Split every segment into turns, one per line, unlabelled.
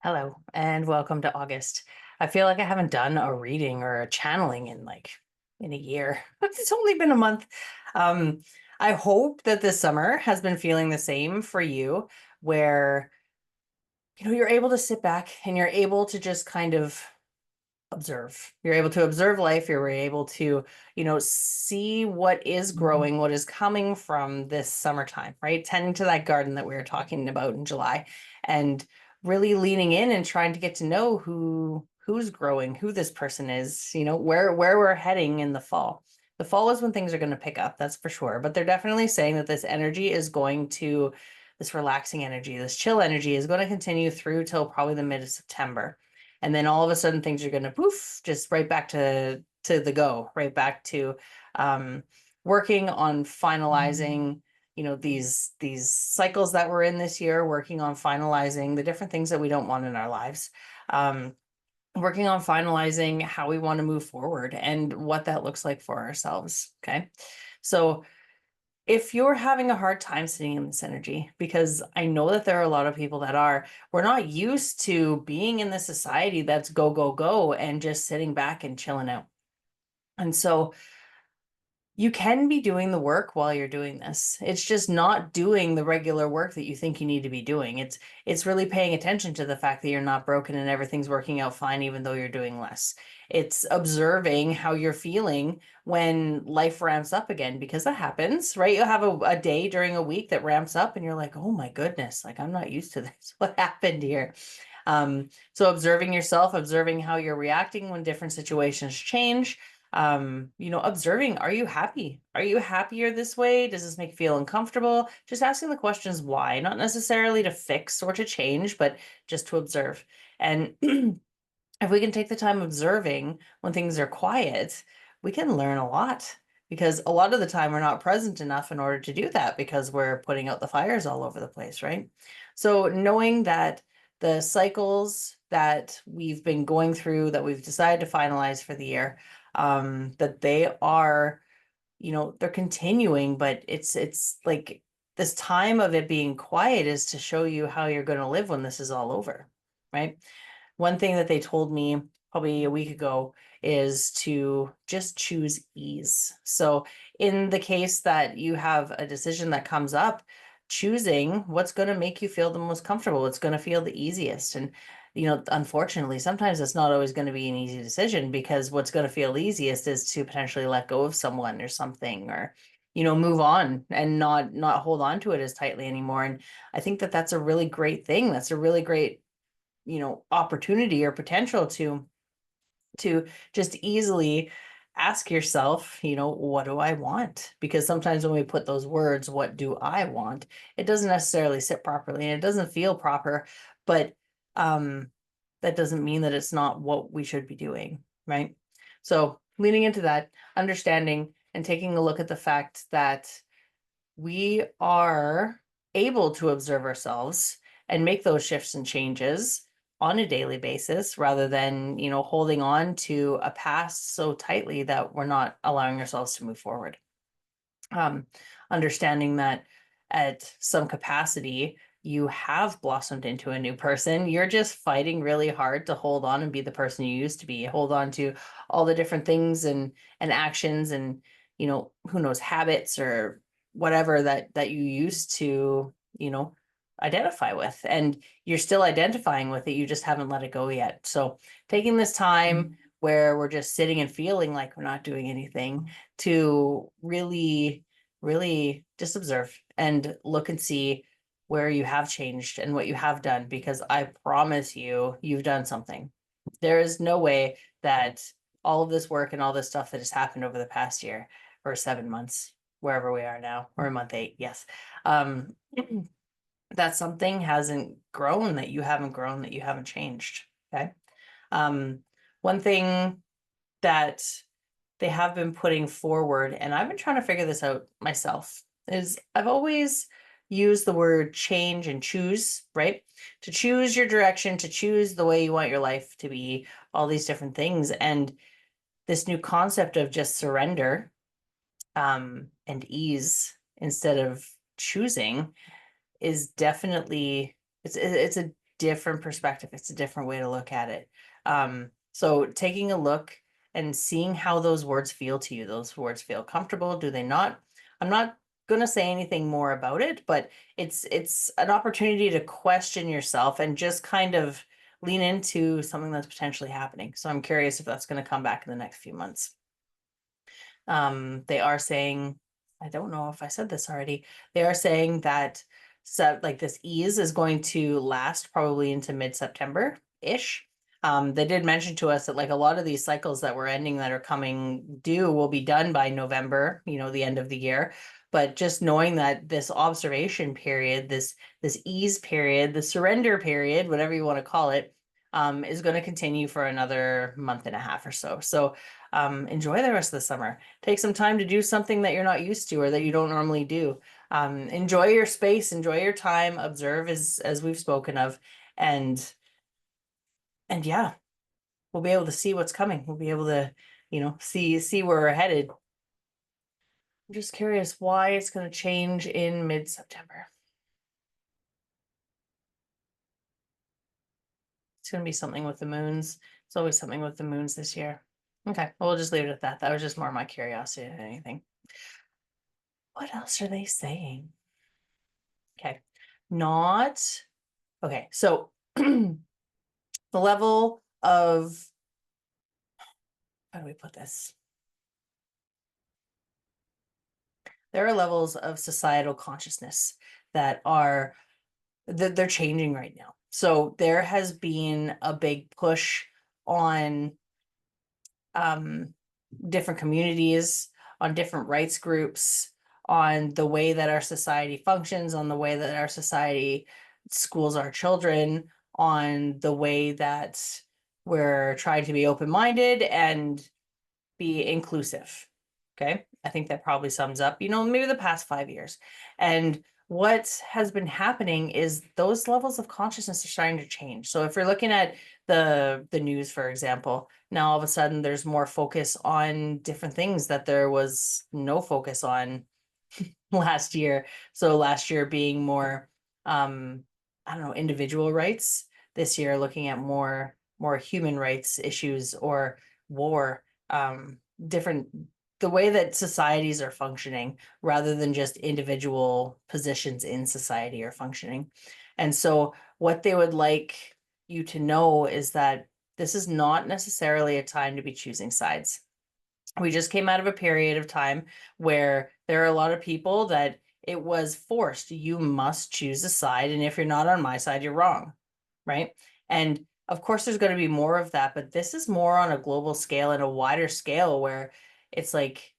Hello and welcome to August. I feel like I haven't done a reading or a channeling in a year. It's only been a month. Um, I hope that this summer has been feeling the same for you, where you're able to sit back and you're able to just kind of observe. You're able to observe life. You're able to, see what is growing, what is coming from this summertime, right? Tending to that garden that we were talking about in July and really leaning in and trying to get to know who's growing, who this person is, where we're heading in the fall. The fall is when things are going to pick up, that's for sure. But they're definitely saying that this energy is going to, this relaxing energy, this chill energy is going to continue through till probably the mid of September. And then all of a sudden things are going to poof, just right back to the go, right back to um, working on finalizing, these cycles that we're in this year, working on finalizing the different things that we don't want in our lives. Um, Working on finalizing how we want to move forward and what that looks like for ourselves. Okay. So if you're having a hard time sitting in this energy, because I know that there are a lot of people that are, we're not used to being in this society that's go, go, go and just sitting back and chilling out. And so you can be doing the work while you're doing this. It's just not doing the regular work that you think you need to be doing. It's really paying attention to the fact that you're not broken and everything's working out fine, even though you're doing less. It's observing how you're feeling when life ramps up again, because that happens, right? You'll have a day during a week that ramps up and you're like, oh my goodness, like I'm not used to this. What happened here? So observing yourself, observing how you're reacting when different situations change, observing, are you happy? Are you happier this way? Does this make you feel uncomfortable? Just asking the questions why, not necessarily to fix or to change, but just to observe. And if we can take the time observing when things are quiet, we can learn a lot, because a lot of the time we're not present enough in order to do that because we're putting out the fires all over the place, right? So knowing that the cycles that we've been going through, that we've decided to finalize for the year, that they are, they're continuing, but it's like this time of it being quiet is to show you how you're going to live when this is all over, right? One thing that they told me probably a week ago is to just choose ease. So, in the case that you have a decision that comes up, choosing what's going to make you feel the most comfortable, what's going to feel the easiest. And, unfortunately, sometimes it's not always going to be an easy decision, because what's going to feel easiest is to potentially let go of someone or something, or move on and not hold on to it as tightly anymore. And I think that that's a really great thing. That's a really great opportunity or potential to just easily ask yourself, what do I want? Because sometimes when we put those words, what do I want, it doesn't necessarily sit properly and it doesn't feel proper, but um that doesn't mean that it's not what we should be doing, right? So leaning into that, understanding and taking a look at the fact that we are able to observe ourselves and make those shifts and changes on a daily basis, rather than, holding on to a past so tightly that we're not allowing ourselves to move forward. Um, Understanding that at some capacity, you have blossomed into a new person. You're just fighting really hard to hold on and be the person you used to be. Hold on to all the different things and actions and, who knows, habits or whatever that you used to, identify with. And you're still identifying with it. You just haven't let it go yet. So taking this time where we're just sitting and feeling like we're not doing anything, to really just observe and look and see where you have changed and what you have done, because I promise you, you've done something. There is no way that all of this work and all this stuff that has happened over the past year or 7 months, wherever we are now, or month 8, yes, um, that something hasn't grown, that you haven't grown, that you haven't changed. Okay. Um, One thing that they have been putting forward, and I've been trying to figure this out myself, is I've always used the word change and choose, right? To choose your direction, to choose the way you want your life to be, all these different things. And this new concept of just surrender, and ease instead of choosing, is definitely, it's a different perspective. It's a different way to look at it. So taking a look and seeing how those words feel to you, those words feel comfortable, do they not? I'm not going to say anything more about it, but it's an opportunity to question yourself and just kind of lean into something that's potentially happening. So I'm curious if that's going to come back in the next few months. They are saying, I don't know if I said this already, they are saying that like this ease is going to last probably into mid-September-ish. They did mention to us that like a lot of these cycles that we're ending that are coming due will be done by November, the end of the year. But just knowing that this observation period, this ease period, the surrender period, whatever you want to call it, is going to continue for another month and a half or so. So enjoy the rest of the summer. Take some time to do something that you're not used to or that you don't normally do. Enjoy your space, enjoy your time, observe as we've spoken of, and yeah, we'll be able to see what's coming. We'll be able to, see where we're headed. I'm just curious why it's going to change in mid-September. It's going to be something with the moons. It's always something with the moons this year. Okay, well, we'll just leave it at that. That was just more my curiosity than anything. What else are they saying? Okay, okay, so the level of, how do we put this? There are levels of societal consciousness that they're changing right now. So there has been a big push on different communities, on different rights groups, on the way that our society functions, on the way that our society schools our children, on the way that we're trying to be open-minded and be inclusive. Okay, I think that probably sums up, maybe the past 5 years. And what has been happening is those levels of consciousness are starting to change. So if you're looking at the news, for example, now all of a sudden there's more focus on different things that there was no focus on last year. So last year being more, I don't know, individual rights. This year looking at more human rights issues or war, different, the way that societies are functioning rather than just individual positions in society are functioning. And so what they would like you to know is that this is not necessarily a time to be choosing sides. We just came out of a period of time where there are a lot of people that it was forced. You must choose a side, and if you're not on my side, you're wrong, right? And of course, there's going to be more of that, but this is more on a global scale and a wider scale where it's like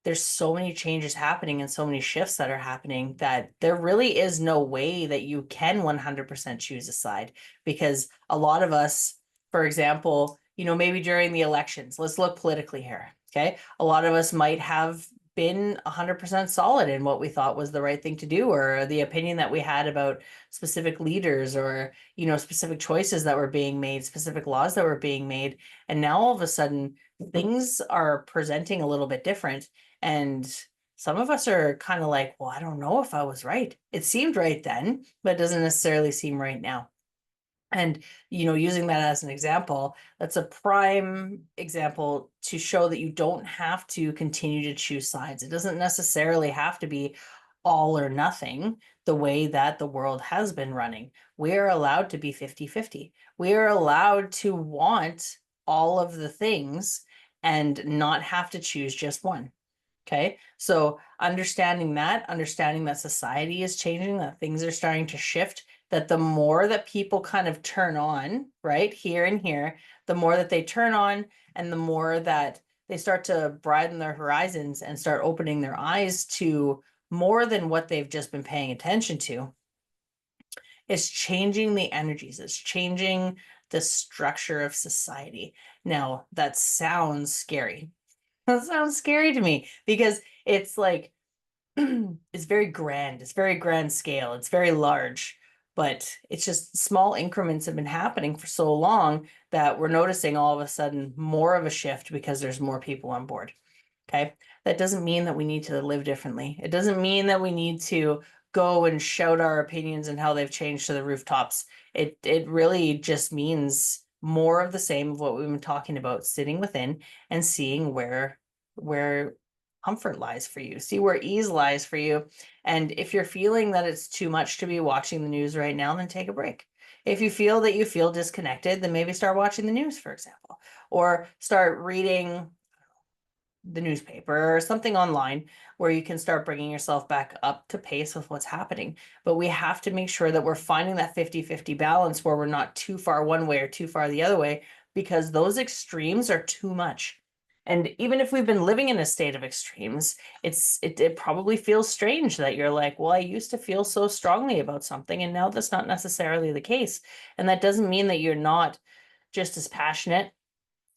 there's so many changes happening and so many shifts that are happening that there really is no way that you can 100% choose a side, because a lot of us, for example, maybe during the elections, let's look politically here. Okay. A lot of us might have been 100% solid in what we thought was the right thing to do, or the opinion that we had about specific leaders, or, specific choices that were being made, specific laws that were being made. And now all of a sudden things are presenting a little bit different. And some of us are kind of like, well, I don't know if I was right. It seemed right then, but it doesn't necessarily seem right now. And, using that as an example, that's a prime example to show that you don't have to continue to choose sides. It doesn't necessarily have to be all or nothing the way that the world has been running. We are allowed to be 50-50. We are allowed to want all of the things and not have to choose just one. Okay, so understanding that society is changing, that things are starting to shift, that the more that people kind of turn on, right, here and here, the more that they turn on and the more that they start to broaden their horizons and start opening their eyes to more than what they've just been paying attention to, it's changing the energies, it's changing the structure of society. Now, that sounds scary. That sounds scary to me because it's like, it's very grand. It's very grand scale. It's very large, but it's just small increments have been happening for so long that we're noticing all of a sudden more of a shift because there's more people on board. Okay. That doesn't mean that we need to live differently. It doesn't mean that we need to go and shout our opinions and how they've changed to the rooftops. It really just means more of the same of what we've been talking about, sitting within and seeing where comfort lies for you, see where ease lies for you. And if you're feeling that it's too much to be watching the news right now, then take a break. If you feel that you feel disconnected, then maybe start watching the news, for example, or start reading the newspaper or something online where you can start bringing yourself back up to pace with what's happening. But we have to make sure that we're finding that 50-50 balance where we're not too far one way or too far the other way, because those extremes are too much. And even if we've been living in a state of extremes, it probably feels strange that you're like, well, I used to feel so strongly about something, and now that's not necessarily the case. And that doesn't mean that you're not just as passionate,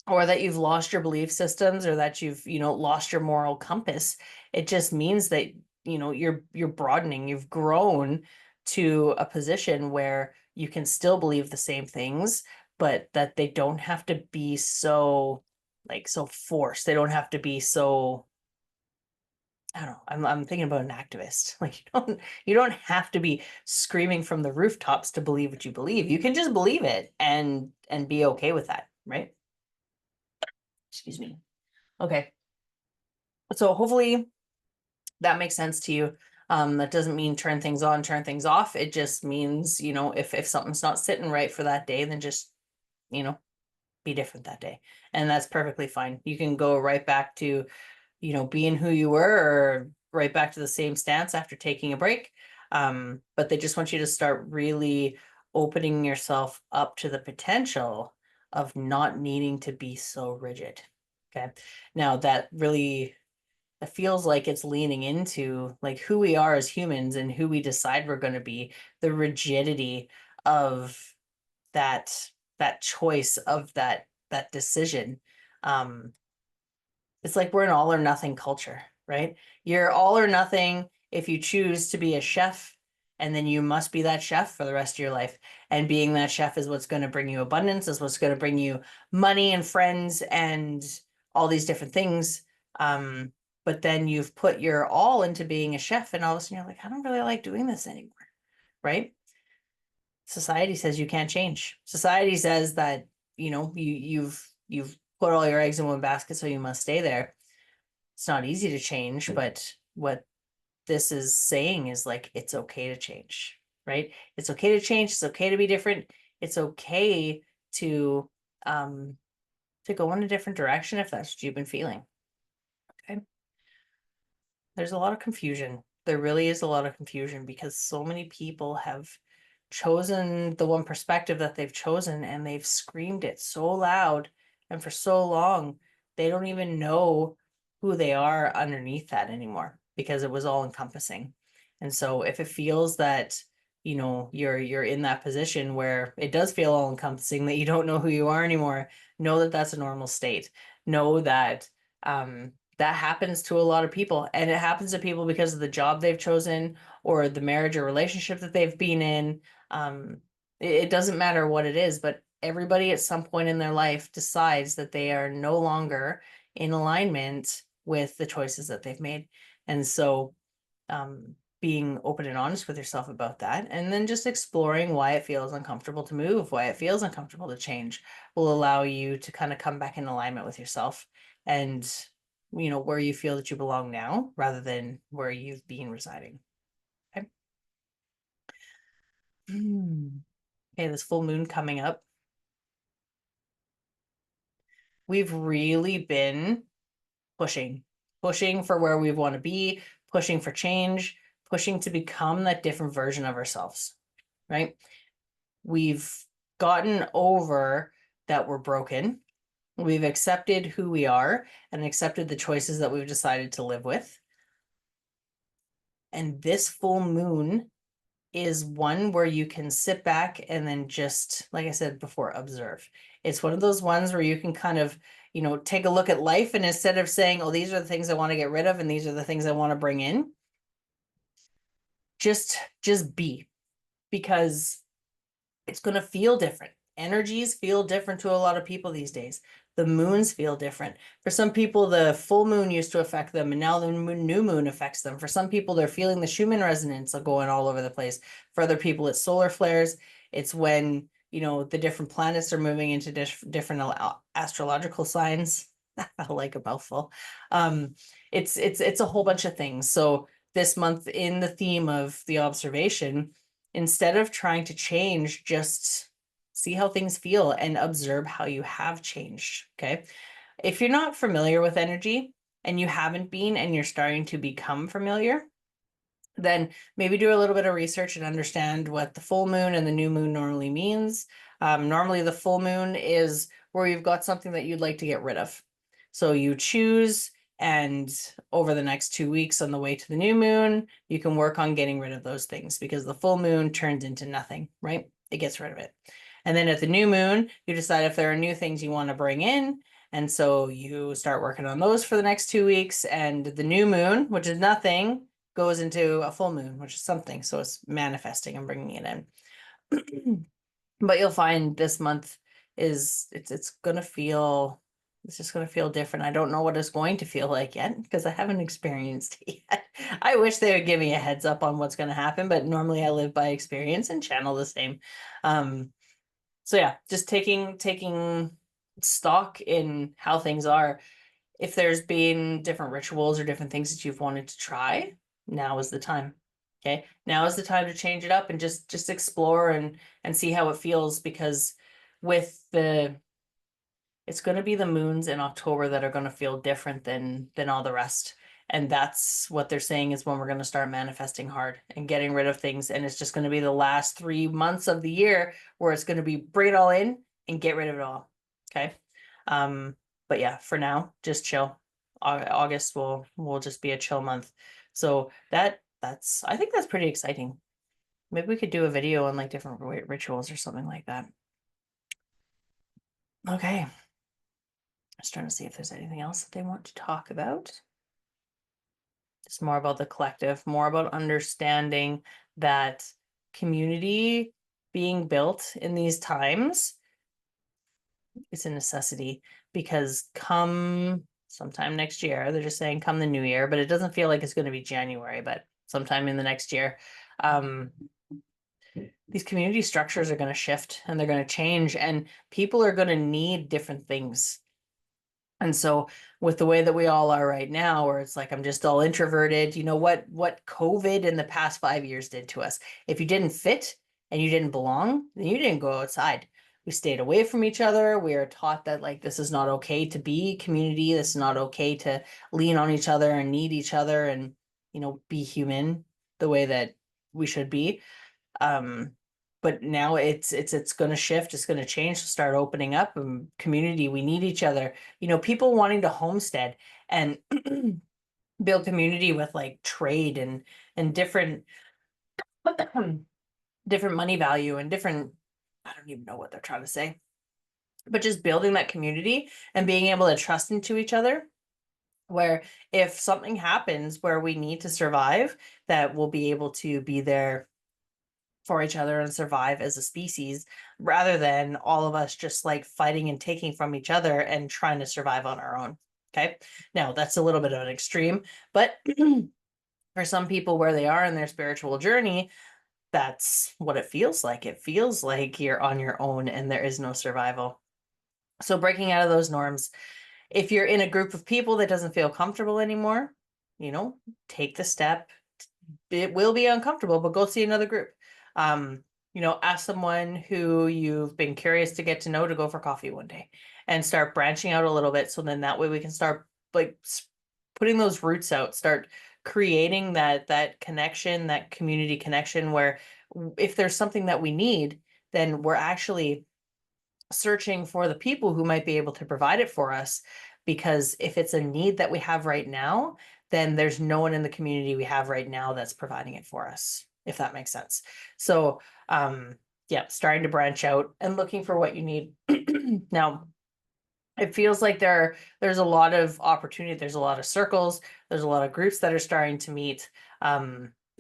or that you've lost your belief systems, or that you've, lost your moral compass. It just means that, you're broadening, you've grown to a position where you can still believe the same things, but that they don't have to be so, like, so forced. They don't have to be so, I don't know. I'm thinking about an activist. Like, you don't have to be screaming from the rooftops to believe what you believe. You can just believe it and be okay with that, right? Excuse me. Okay. So hopefully that makes sense to you. That doesn't mean turn things on, turn things off. It just means, if something's not sitting right for that day, then just, you know, be different that day. And that's perfectly fine. You can go right back to, being who you were, or right back to the same stance after taking a break. But they just want you to start really opening yourself up to the potential of not needing to be so rigid. Okay. Now that feels like it's leaning into like who we are as humans and who we decide we're going to be, the rigidity of that that choice, of that decision. um it's like we're an all or nothing culture, right? You're all or nothing if you choose to be a chef, and then you must be that chef for the rest of your life. And being that chef is what's going to bring you abundance, is what's going to bring you money and friends and all these different things. But then you've put your all into being a chef, and all of a sudden you're like, I don't really like doing this anymore, right? Society says you can't change. Society says that, you've put all your eggs in one basket, so you must stay there. It's not easy to change, but what this is saying is like, it's okay to change, right? It's okay to change. It's okay to be different. It's okay to um to go in a different direction if that's what you've been feeling. Okay. There's a lot of confusion. There really is a lot of confusion because so many people have chosen the one perspective that they've chosen, and they've screamed it so loud and for so long, they don't even know who they are underneath that anymore, because it was all encompassing. And so if it feels that, you're in that position where it does feel all encompassing, that you don't know who you are anymore, know that that's a normal state. Know that that happens to a lot of people, and it happens to people because of the job they've chosen, or the marriage or relationship that they've been in. It doesn't matter what it is, but everybody at some point in their life decides that they are no longer in alignment with the choices that they've made. And so being open and honest with yourself about that, and then just exploring why it feels uncomfortable to move, why it feels uncomfortable to change, will allow you to kind of come back in alignment with yourself, and where you feel that you belong now, rather than where you've been residing. Okay. Okay, this full moon coming up, we've really been pushing for where we want to be, pushing for change, pushing to become that different version of ourselves, right? We've gotten over that we're broken. We've accepted who we are and accepted the choices that we've decided to live with. And this full moon is one where you can sit back and then just, like I said before, observe. It's one of those ones where you can kind of, take a look at life, and instead of saying, oh, these are the things I want to get rid of and these are the things I want to bring in, just be, because it's going to feel different. Energies feel different to a lot of people these days. The moons feel different. For some people, the full moon used to affect them, and now the new moon affects them. For some people, they're feeling the Schumann resonance going all over the place. For other people, it's solar flares. It's when, you know, the different planets are moving into different astrological signs. I like a mouthful. It's a whole bunch of things. So this month, in the theme of the observation, instead of trying to change, just see how things feel and observe how you have changed. Okay. If you're not familiar with energy and you haven't been and you're starting to become familiar, then maybe do a little bit of research and understand what the full moon and the new moon normally means. Normally, the full moon is where you've got something that you'd like to get rid of. So you choose, and over the next 2 weeks on the way to the new moon, you can work on getting rid of those things because the full moon turns into nothing, right? It gets rid of it. And then at the new moon, you decide if there are new things you want to bring in. And so you start working on those for the next 2 weeks. And the new moon, which is nothing, goes into a full moon, which is something. So it's manifesting and bringing it in. But you'll find this month it's gonna feel, it's just gonna feel different. I don't know what it's going to feel like yet because I haven't experienced it yet. I wish they would give me a heads up on what's gonna happen, but normally I live by experience and channel the same. So yeah, just taking stock in how things are. If there's been different rituals or different things that you've wanted to try, now is the time. Okay. Now is the time to change it up and just explore and see how it feels, because with the, it's going to be the moons in October that are going to feel different than all the rest. And that's what they're saying is when we're going to start manifesting hard and getting rid of things. And it's just going to be the last 3 months of the year where it's going to be bring it all in and get rid of it all. Okay. But yeah, for now, just chill. August will just be a chill month. So that's I think that's pretty exciting. Maybe we could do a video on like different rituals or something like that. Okay. Just trying to see if there's anything else that they want to talk about. It's more about the collective, more about understanding that community being built in these times, it's a necessity, because come sometime next year, they're just saying come the new year, but it doesn't feel like it's going to be January, but sometime in the next year, these community structures are going to shift and they're going to change, and people are going to need different things. And so with the way that we all are right now, where it's like, I'm just all introverted, you know what COVID in the past 5 years did to us. If you didn't fit and you didn't belong, then you didn't go outside. We stayed away from each other. We are taught that like, this is not okay to be community. This is not okay to lean on each other and need each other and, you know, be human the way that we should be. But now it's going to shift. It's going to change, start opening up, and community. We need each other. You know, people wanting to homestead and build community with like trade and different different money value and different, I don't even know what they're trying to say, but just building that community and being able to trust into each other, where if something happens where we need to survive, that we'll be able to be there for each other and survive as a species, rather than all of us just like fighting and taking from each other and trying to survive on our own. Okay. Now that's a little bit of an extreme, but for some people where they are in their spiritual journey, that's what it feels like. It feels like you're on your own and there is no survival. So breaking out of those norms, if you're in a group of people that doesn't feel comfortable anymore, you know, take the step. It will be uncomfortable, but go see another group. You know, ask someone who you've been curious to get to know to go for coffee one day and start branching out a little bit. So then that way we can start like putting those roots out, start creating that connection, that community connection, where if there's something that we need, then we're actually searching for the people who might be able to provide it for us. Because if it's a need that we have right now, then there's no one in the community we have right now that's providing it for us, if that makes sense. So yeah, starting to branch out and looking for what you need. Now, it feels like there's a lot of opportunity. There's a lot of circles. There's a lot of groups that are starting to meet.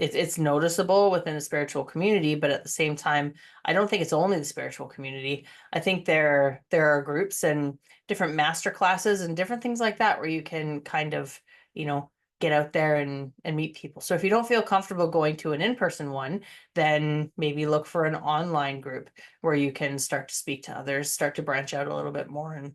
it's noticeable within the spiritual community, but at the same time, I don't think it's only the spiritual community. I think there are groups and different master classes and different things like that where you can kind of, you know, get out there and meet people. So if you don't feel comfortable going to an in-person one, then maybe look for an online group where you can start to speak to others, start to branch out a little bit more and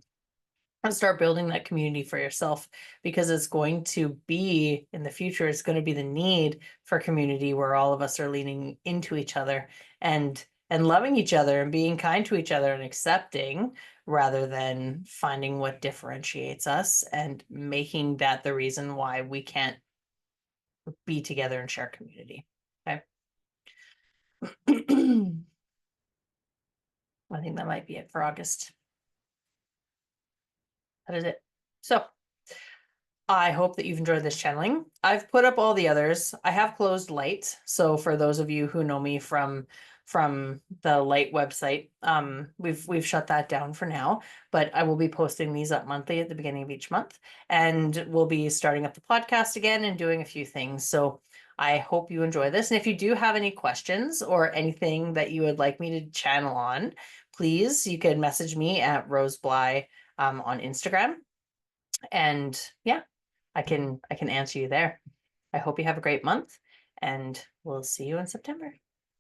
start building that community for yourself, because it's going to be in the future, it's going to be the need for community where all of us are leaning into each other and loving each other and being kind to each other and accepting, rather than finding what differentiates us and making that the reason why we can't be together and share community. Okay. I think that might be it for August. That is it. So I hope that you've enjoyed this channeling. I've put up all the others. I have closed Light. So for those of you who know me from the Light website, we've shut that down for now, but I will be posting these up monthly at the beginning of each month, and we'll be starting up the podcast again and doing a few things. So I hope you enjoy this. And if you do have any questions or anything that you would like me to channel on, please, you can message me at Rose Bly on Instagram. And yeah, I can answer you there. I hope you have a great month, and we'll see you in September.